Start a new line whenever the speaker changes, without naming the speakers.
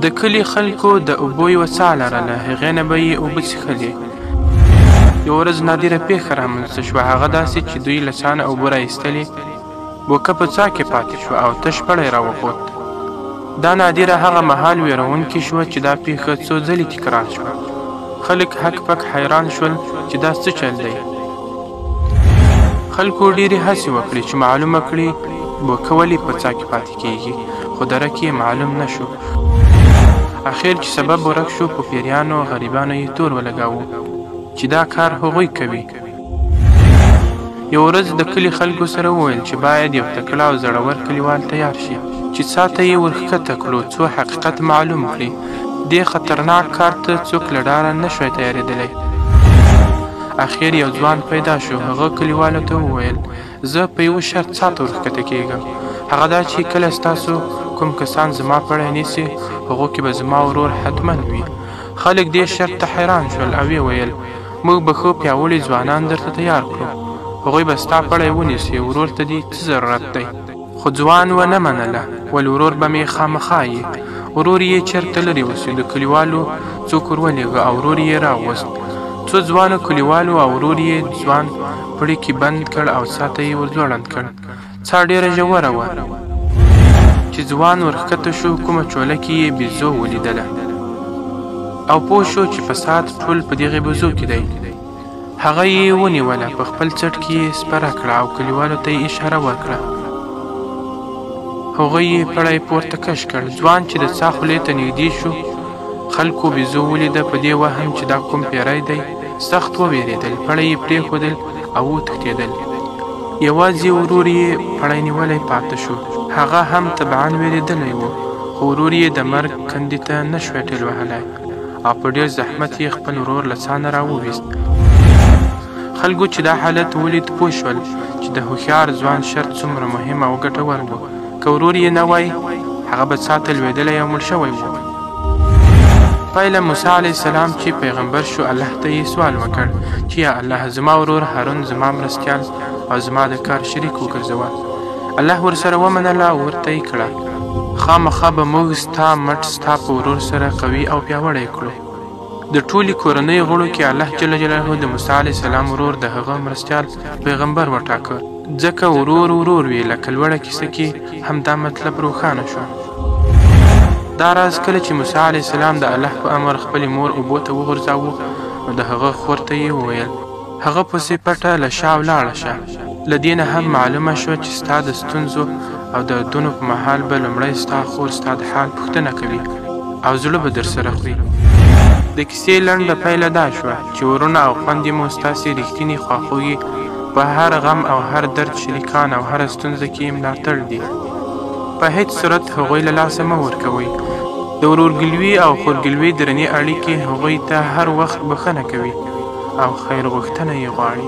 د کلي خلکو د اوبو یوه څاه لرله، هغې نه به یې اوبه څښلې. یوه ورځ نادره پېښه رامنځته شوه، هغه داسې چې دوی له څاه نه اوبه رایستلې. بوکه په څاه کې پاتې شوه او تش پړی راوخوت. دا نادره هغه مهال ویرونکې شوه چې دا پېښه څو ځلې تکرار شوه. خلک هک پک حیران شول چې دا څه چل دی. خلکو ډېرې هڅې وکړې چې معلومه کړي بوکه ولې په څاه کې پاتې کېږي، خو درک یې معلوم نه شو. اخر چې سبب ورک شو، په پیریانو غریبانو یې تور ولګاوه چې دا کار هغوی کوي. یو ورځ د کلي خلکو سره وویل چې باید یو تکړه او زړور کلیوال تیار شي چې څاه ته یې ورښکته کړو څو حقیقت معلوم کړي. دې خطرناک کار ته څوک له ډاره نه شوی تیارېدلی. اخر یو ځوان پیدا شو. هغه کلیوالو ته وویل زه په یوه شرط څاه ته ورښکته کېږم، هغه دا چې کله ستاسو کوم کسان زما پړی نیسي هغو کې به زما ورور حتما وي. خلک دې شرط ته حیران شول او ویې ویل موږ به ښه پیاوړي ځوانان درته تیار کړو، هغوی به ستا پړی ونیسي، ورور ته دې څه ضرورت دی؟ خو ځوان ونه منله، ول ورور به مې خامخا یي. ورور یې چېرته لرې اوسي. د کلیوالو څوک ور ولېږه او ورور یې راووست. څو ځوانو کلیوالو او ورور یې ځوان پړي کې بند کړ او څاه ته یې ور ځوړند کړ. څاه ډېره ژوره وه. چې ځوان ورښکته شو، کومه چوله کې یې بیزو ولیدله او پوه شو چې فساد ټول په دغې بیزو کې دی. هغه یې ونیوله، په خپل څټ کې یې سپره کړه او کلیوالو ته یې اشاره وکړه. هغوی یې پړی پورته کش کړ. ځوان چې د څاه خولې ته نږدې شو، خلکو بیزو ولیده. په دې وهم چې دا کوم پیری دی سخت وویرېدل. پړی یې پرېښودل او وتښتېدل. یوازې ورور یې پړی نیولی پاته شو. هغه هم طبعا ویرېدلی و، خو ورور یې د مرګ کندې ته نه شوی ټېل وهلی او په ډېر زحمت یې خپل ورور له څاه نه راوویست. خلکو چې دا حالت ولید پوه شول چې د هوښیار ځوان شرط څومره مهم او ګټور و. که ورور یې نه وای، هغه به څاه ته لوېدلی او مړ شوی و. پایله موسی علیه السلام چې پیغمبر شو، الله ته یې سوال وکړ چې یا الله زما ورور هارون زما مرستیال او زما د کار شریک وګرځوه. الله ورسره ومنله او ورته یې کړه خامخا به موږ ستا مټ ستا په ورور سره قوي او پیاوړی کړو. د ټولې کورنۍ غړو کې الله جل جلاله د موسی علیه السلام ورور د هغه مرستیال پیغمبر وټاکه، ځکه ورور ورور وي. لکه لوړه کیسه کې هم دا مطلب روښانه شو. دا راز کله چې موسی علیه السلام د الله په امر خپلې مور اوبو ته وغورځاوه، نو د هغه خور ته یې وویل هغه پسې پټه له شا ولاړه شه. له دې نه هم معلومه شوه چې ستا د ستونزو او دردونو په مهال به لومړی ستا خور ستا د حال پوښتنه کوي او زړه به درسره خوري. د کیسې لنډه پایله دا شوه چې ورونه او خویندې مو ستاسې رښتینې خواخوږي، په هر غم او هر درد شریکان او هره ستونزه کې ملاتړ دي. په هیڅ صورت هغوی له لاسه مه ورکوئ. د ورورګلوي او خورګلوي درنې اړیکې هغوی ته هر وخت بښنه کوي او خیر غوښتنه یې غواړي.